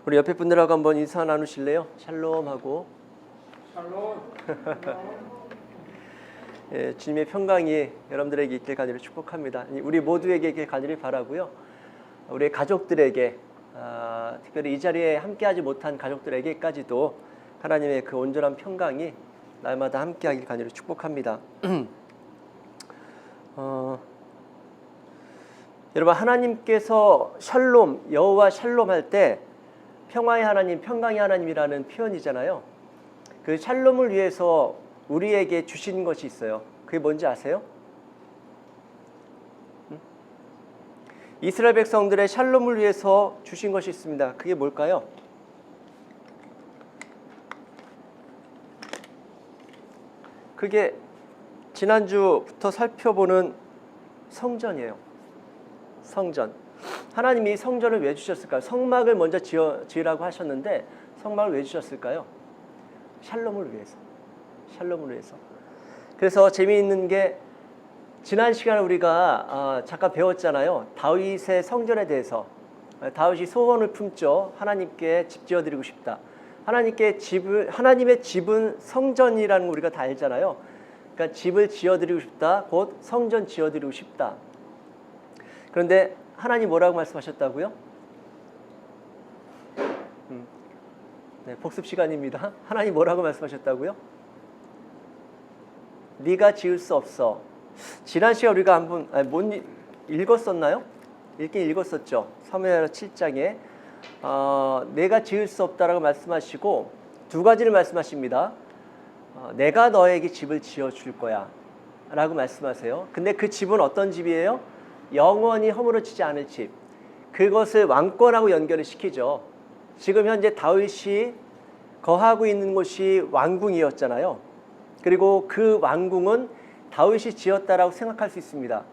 우리 옆에 분들하고 한번 인사 나누실래요? 샬롬하고. 샬롬. 예, 주님의 평강이 여러분들에게 있길 간절히 축복합니다. 우리 모두에게 있길 간절히 바라고요. 우리 가족들에게, 특별히 이 자리에 함께하지 못한 가족들에게까지도 하나님의 그 온전한 평강이 날마다 함께하길 간절히 축복합니다. 여러분, 하나님께서 샬롬, 여호와 샬롬 할 때 평화의 하나님, 평강의 하나님이라는 표현이잖아요. 그 샬롬을 위해서 우리에게 주신 것이 있어요. 그게 뭔지 아세요? 이스라엘 백성들의 샬롬을 위해서 주신 것이 있습니다. 그게 뭘까요? 그게 지난주부터 살펴보는 성전이에요. 성전. 하나님이 성전을 왜 주셨을까요? 성막을 먼저 지으라고 하셨는데 성막을 왜 주셨을까요? 샬롬을 위해서. 샬롬을 위해서. 그래서 재미있는 게 지난 시간에 우리가 잠깐 배웠잖아요. 다윗의 성전에 대해서. 다윗이 소원을 품죠. 하나님께 집 지어드리고 싶다. 하나님의 집은 성전이라는 거 우리가 다 알잖아요. 그러니까 집을 지어드리고 싶다. 곧 성전 지어드리고 싶다. 그런데 하나님 뭐라고 말씀하셨다고요? 네, 복습 시간입니다. 하나님 뭐라고 말씀하셨다고요? 네가 지을 수 없어. 지난 시간 우리가 한번 못 읽었었나요? 읽긴 읽었었죠. 사무엘 7장에 내가 지을 수 없다라고 말씀하시고 두 가지를 말씀하십니다. 내가 너에게 집을 지어줄 거야 라고 말씀하세요. 근데 그 집은 어떤 집이에요? 영원히 허물어지지 않을 집. 그것을 왕권하고 연결을 시키죠. 지금 현재 다윗이 거하고 있는 곳이 왕궁이었잖아요. 그리고 그 왕궁은 다윗이 지었다라고 생각할 수 있습니다.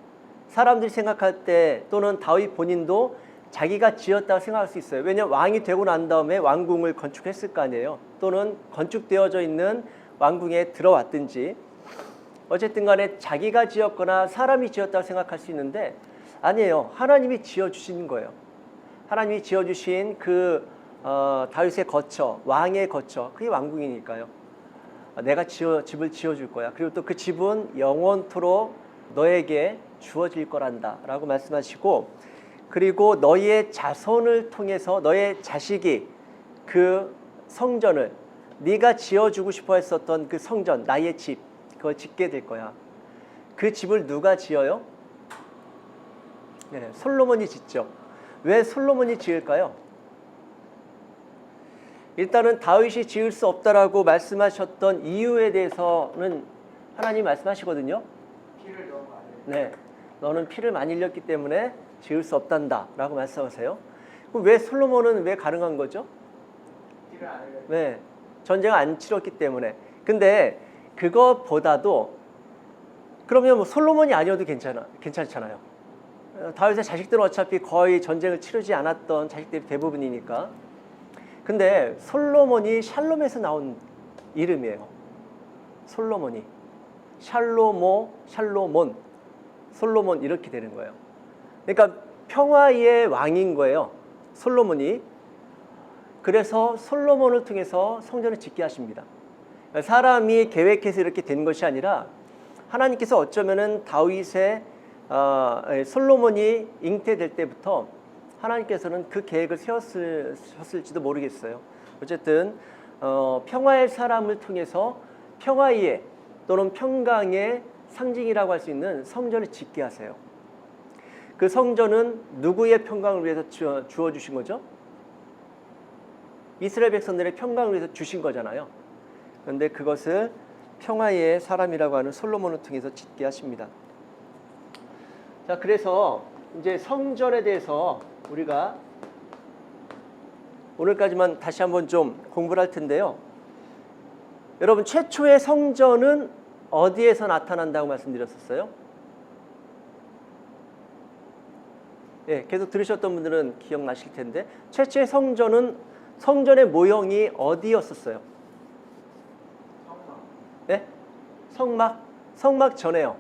사람들이 생각할 때 또는 다윗 본인도 자기가 지었다고 생각할 수 있어요. 왜냐하면 왕이 되고 난 다음에 왕궁을 건축했을 거 아니에요. 또는 건축되어져 있는 왕궁에 들어왔든지 어쨌든 간에 자기가 지었거나 사람이 지었다고 생각할 수 있는데 아니에요. 하나님이 지어주신 거예요. 하나님이 지어주신 그 다윗의 거처, 왕의 거처, 그게 왕궁이니까요. 내가 집을 지어줄 거야. 그리고 또 그 집은 영원토록 너에게 주어질 거란다 라고 말씀하시고, 그리고 너의 자손을 통해서 너의 자식이 그 성전을 네가 지어주고 싶어 했었던 그 성전, 나의 집, 그걸 짓게 될 거야. 그 집을 누가 지어요? 네, 솔로몬이 짓죠. 왜 솔로몬이 지을까요? 일단은 다윗이 지을 수 없다라고 말씀하셨던 이유에 대해서는 하나님 말씀하시거든요. 피를 너무 많이. 네, 너는 피를 많이 흘렸기 때문에 지을 수 없단다 라고 말씀하세요. 그럼 왜 솔로몬은 왜 가능한 거죠? 피를 안 흘려. 네, 전쟁을 안 치렀기 때문에. 근데 그것보다도 그러면 뭐 솔로몬이 아니어도 괜찮잖아요. 다윗의 자식들은 어차피 거의 전쟁을 치르지 않았던 자식들이 대부분이니까. 근데 솔로몬이 샬롬에서 나온 이름이에요. 솔로몬이. 샬롬, 솔로몬 이렇게 되는 거예요. 그러니까 평화의 왕인 거예요. 솔로몬이. 그래서 솔로몬을 통해서 성전을 짓게 하십니다. 사람이 계획해서 이렇게 된 것이 아니라 하나님께서 어쩌면은 다윗의 솔로몬이 잉태될 때부터 하나님께서는 그 계획을 세웠을지도 모르겠어요. 어쨌든 평화의 사람을 통해서 평화의 또는 평강의 상징이라고 할 수 있는 성전을 짓게 하세요. 그 성전은 누구의 평강을 위해서 주어주신 거죠? 이스라엘 백성들의 평강을 위해서 주신 거잖아요. 그런데 그것을 평화의 사람이라고 하는 솔로몬을 통해서 짓게 하십니다. 자, 그래서 이제 성전에 대해서 우리가 오늘까지만 다시 한번 좀 공부를 할 텐데요. 여러분, 최초의 성전은 어디에서 나타난다고 말씀드렸었어요? 예, 계속 들으셨던 분들은 기억나실 텐데 최초의 성전의 모형이 어디였었어요? 성막. 네? 성막 전에요.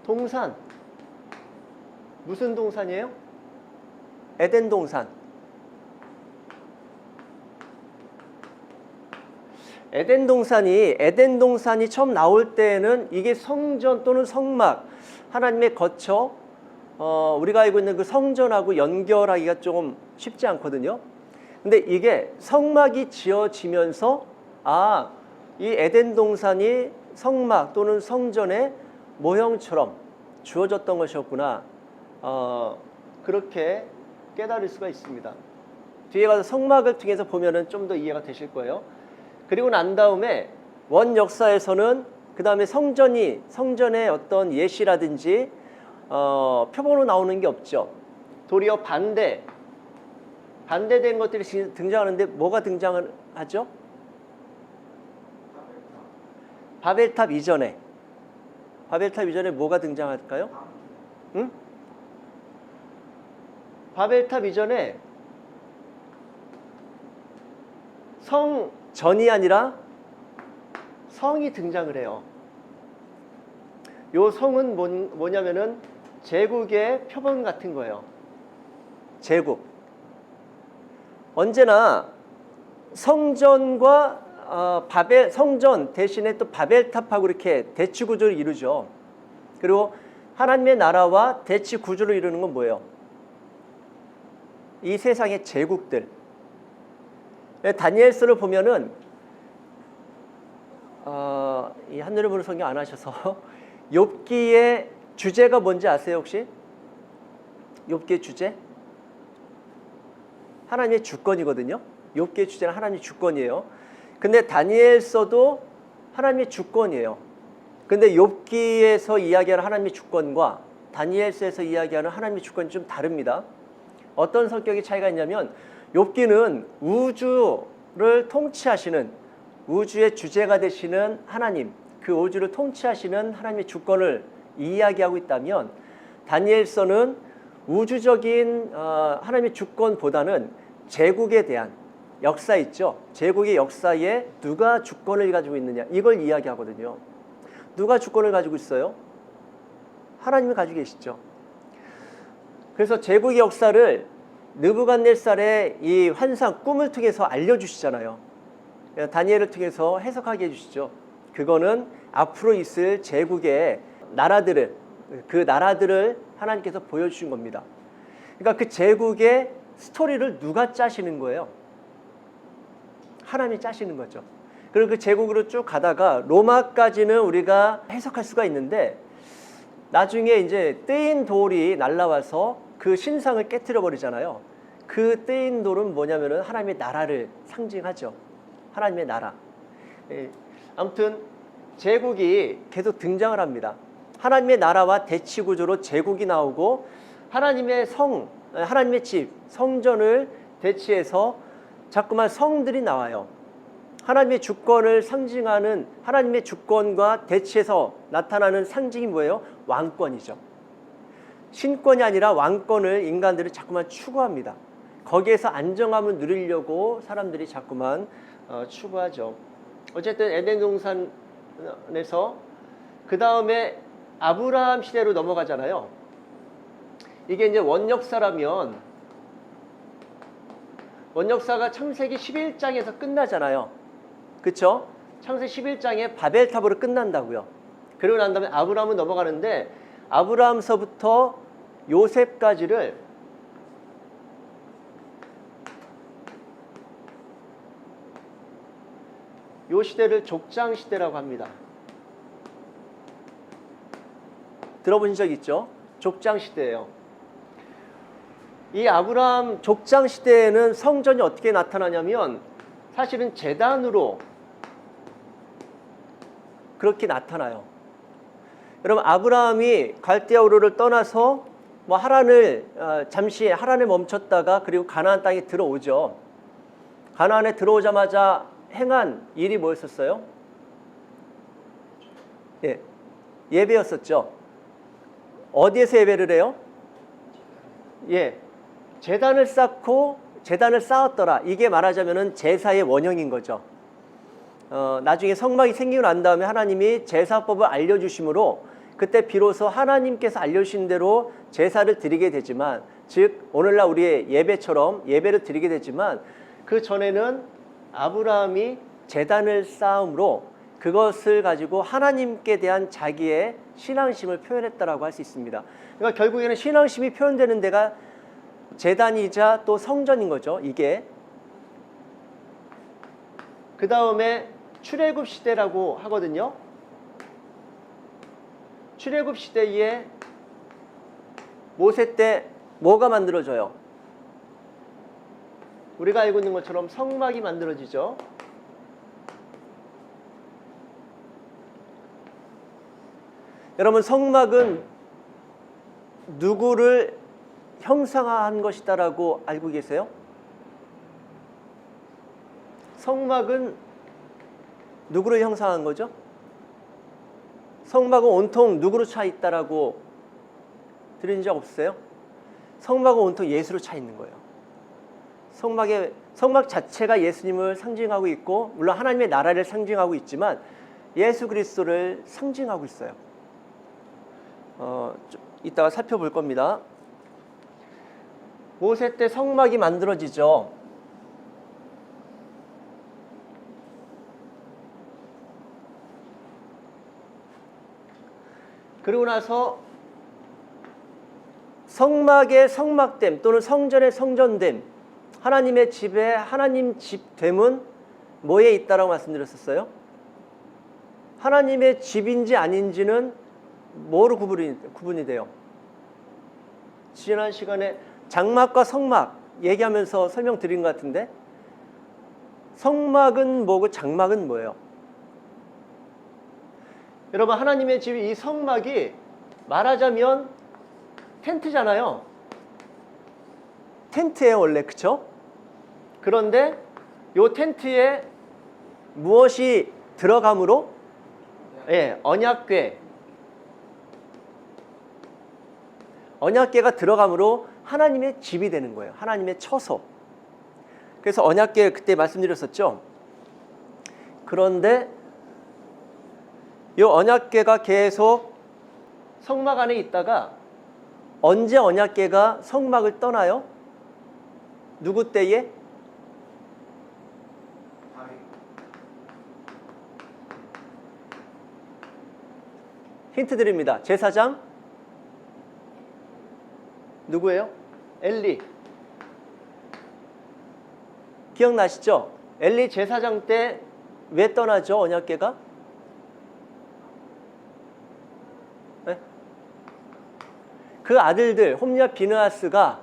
동산. 무슨 동산이에요? 에덴 동산. 에덴 동산이 처음 나올 때는 이게 성전 또는 성막, 하나님의 거처, 우리가 알고 있는 그 성전하고 연결하기가 조금 쉽지 않거든요. 근데 이게 성막이 지어지면서 이 에덴 동산이 성막 또는 성전의 모형처럼 주어졌던 것이었구나. 그렇게 깨달을 수가 있습니다. 뒤에 가서 성막을 통해서 보면은 좀 더 이해가 되실 거예요. 그리고 난 다음에 원 역사에서는 그 다음에 성전의 어떤 예시라든지 표본으로 나오는 게 없죠. 도리어 반대된 것들이 등장하는데 뭐가 등장을 하죠? 바벨탑 이전에 뭐가 등장할까요? 응? 바벨탑 이전에 성전이 아니라 성이 등장을 해요. 요 성은 뭐냐면은 제국의 표본 같은 거예요. 제국. 언제나 성전과 성전 대신에 또 바벨탑하고 이렇게 대치 구조를 이루죠. 그리고 하나님의 나라와 대치 구조를 이루는 건 뭐예요? 이 세상의 제국들. 다니엘서를 보면은 이 한눈에 보는 성경 안 하셔서 욥기의 주제가 뭔지 아세요 혹시? 욥기의 주제? 하나님의 주권이거든요. 욥기의 주제는 하나님의 주권이에요. 근데 다니엘서도 하나님의 주권이에요. 근데 욥기에서 이야기하는 하나님의 주권과 다니엘서에서 이야기하는 하나님의 주권이 좀 다릅니다. 어떤 성격의 차이가 있냐면 욥기는 우주를 통치하시는, 우주의 주제가 되시는 하나님, 그 우주를 통치하시는 하나님의 주권을 이야기하고 있다면 다니엘서는 우주적인 하나님의 주권보다는 제국에 대한 역사 있죠. 제국의 역사에 누가 주권을 가지고 있느냐, 이걸 이야기하거든요. 누가 주권을 가지고 있어요? 하나님이 가지고 계시죠. 그래서 제국의 역사를 느부갓네살의 이 환상, 꿈을 통해서 알려주시잖아요. 다니엘을 통해서 해석하게 해주시죠. 그거는 앞으로 있을 제국의 나라들을, 그 나라들을 하나님께서 보여주신 겁니다. 그러니까 그 제국의 스토리를 누가 짜시는 거예요? 하나님이 짜시는 거죠. 그리고 그 제국으로 쭉 가다가 로마까지는 우리가 해석할 수가 있는데 나중에 이제 뜨인 돌이 날라와서 그 신상을 깨트려 버리잖아요. 그 뜨인 돌은 뭐냐면은 하나님의 나라를 상징하죠. 하나님의 나라. 아무튼 제국이 계속 등장을 합니다. 하나님의 나라와 대치 구조로 제국이 나오고 하나님의 하나님의 집, 성전을 대치해서 자꾸만 성들이 나와요. 하나님의 주권을 상징하는, 하나님의 주권과 대치해서 나타나는 상징이 뭐예요? 왕권이죠. 신권이 아니라 왕권을 인간들이 자꾸만 추구합니다. 거기에서 안정감을 누리려고 사람들이 자꾸만 추구하죠. 어쨌든 에덴 동산에서 그 다음에 아브라함 시대로 넘어가잖아요. 이게 이제 원역사라면 원역사가 창세기 11장에서 끝나잖아요. 그쵸? 창세기 11장에 바벨탑으로 끝난다고요. 그리고 난 다음에 아브라함은 넘어가는데 아브라함서부터 요셉까지를 요 시대를 족장 시대라고 합니다. 들어보신 적 있죠? 족장 시대예요. 이 아브라함 족장 시대에는 성전이 어떻게 나타나냐면 사실은 제단으로 그렇게 나타나요. 여러분 아브라함이 갈대아 우르를 떠나서 뭐 잠시 하란에 멈췄다가 그리고 가나안 땅에 들어오죠. 가나안에 들어오자마자 행한 일이 뭐였었어요? 예배였었죠. 어디에서 예배를 해요? 제단을 쌓고 제단을 쌓았더라. 이게 말하자면은 제사의 원형인 거죠. 나중에 성막이 생기고 난 다음에 하나님이 제사법을 알려주심으로 그때 비로소 하나님께서 알려주신 대로 제사를 드리게 되지만 즉 오늘날 우리의 예배처럼 예배를 드리게 되지만 그 전에는 아브라함이 제단을 쌓음으로 그것을 가지고 하나님께 대한 자기의 신앙심을 표현했다라고 할 수 있습니다. 그러니까 결국에는 신앙심이 표현되는 데가 제단이자 또 성전인 거죠. 이게 그 다음에 출애굽 시대라고 하거든요. 출애굽 시대에 모세 때 뭐가 만들어져요? 우리가 알고 있는 것처럼 성막이 만들어지죠. 여러분, 성막은 누구를 형상화한 것이다라고 알고 계세요? 성막은 누구를 형상한 거죠? 성막은 온통 누구로 차 있다라고 들은 적 없으세요? 성막은 온통 예수로 차 있는 거예요. 성막 자체가 예수님을 상징하고 있고 물론 하나님의 나라를 상징하고 있지만 예수 그리스도를 상징하고 있어요. 이따가 살펴볼 겁니다. 모세 때 성막이 만들어지죠. 그리고 나서 성막의 성막됨 또는 성전의 성전됨, 하나님의 집에 하나님 집됨은 뭐에 있다라고 말씀드렸었어요? 하나님의 집인지 아닌지는 뭐로 구분이 돼요? 지난 시간에 장막과 성막 얘기하면서 설명드린 것 같은데 성막은 뭐고 장막은 뭐예요? 여러분, 하나님의 집 이 성막이 말하자면 텐트잖아요. 텐트예요 원래, 그쵸? 그런데 요 텐트에 무엇이 들어감으로? 예, 언약궤가 들어감으로 하나님의 집이 되는 거예요. 하나님의 처소. 그래서 언약궤 그때 말씀드렸었죠. 그런데 이 언약궤가 계속 성막 안에 있다가 언제 언약궤가 성막을 떠나요? 누구 때에? 힌트 드립니다. 제사장? 누구예요? 엘리. 기억나시죠? 엘리 제사장 때 왜 떠나죠? 언약궤가? 네? 그 아들들 홈리와 비느하스가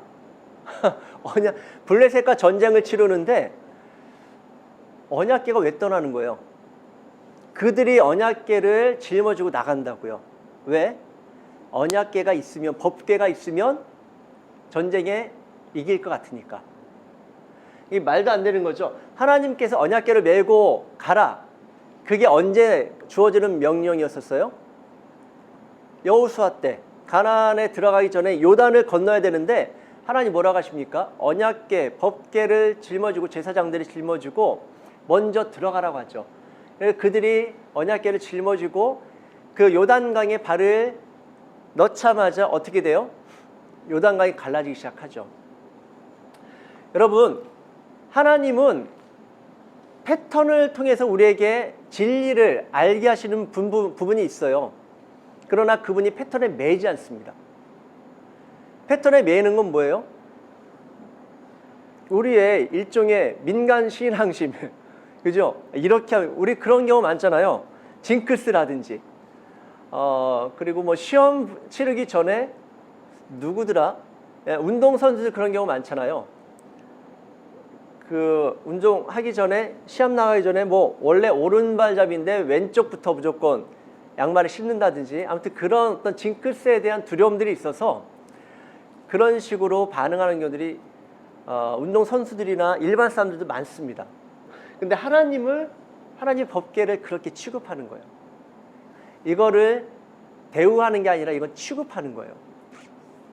블레셋과 전쟁을 치르는데 언약궤가 왜 떠나는 거예요? 그들이 언약궤를 짊어지고 나간다고요. 왜? 언약궤가 있으면, 법궤가 있으면 전쟁에 이길 것 같으니까. 이게 말도 안 되는 거죠. 하나님께서 언약궤를 메고 가라. 그게 언제 주어지는 명령이었었어요? 여호수아 때 가나안에 들어가기 전에 요단을 건너야 되는데 하나님 뭐라고 하십니까? 언약궤, 법궤를 짊어지고 제사장들이 짊어지고 먼저 들어가라고 하죠. 그래서 그들이 언약궤를 짊어지고 그 요단강에 발을 넣자마자 어떻게 돼요? 요단강이 갈라지기 시작하죠. 여러분, 하나님은 패턴을 통해서 우리에게 진리를 알게 하시는 부분이 있어요. 그러나 그분이 패턴에 매이지 않습니다. 패턴에 매이는 건 뭐예요? 우리의 일종의 민간 신앙심. 그죠? 이렇게 하면 우리 그런 경우 많잖아요. 징크스라든지 그리고 뭐 시험 치르기 전에 누구더라? 운동선수들 그런 경우 많잖아요. 그 운동하기 전에 시합 나가기 전에 뭐 원래 오른발잡이인데 왼쪽부터 무조건 양말을 신는다든지 아무튼 그런 어떤 징크스에 대한 두려움들이 있어서 그런 식으로 반응하는 경우들이 운동선수들이나 일반 사람들도 많습니다. 근데 하나님 법궤를 그렇게 취급하는 거예요. 이거를 대우하는 게 아니라 이건 취급하는 거예요.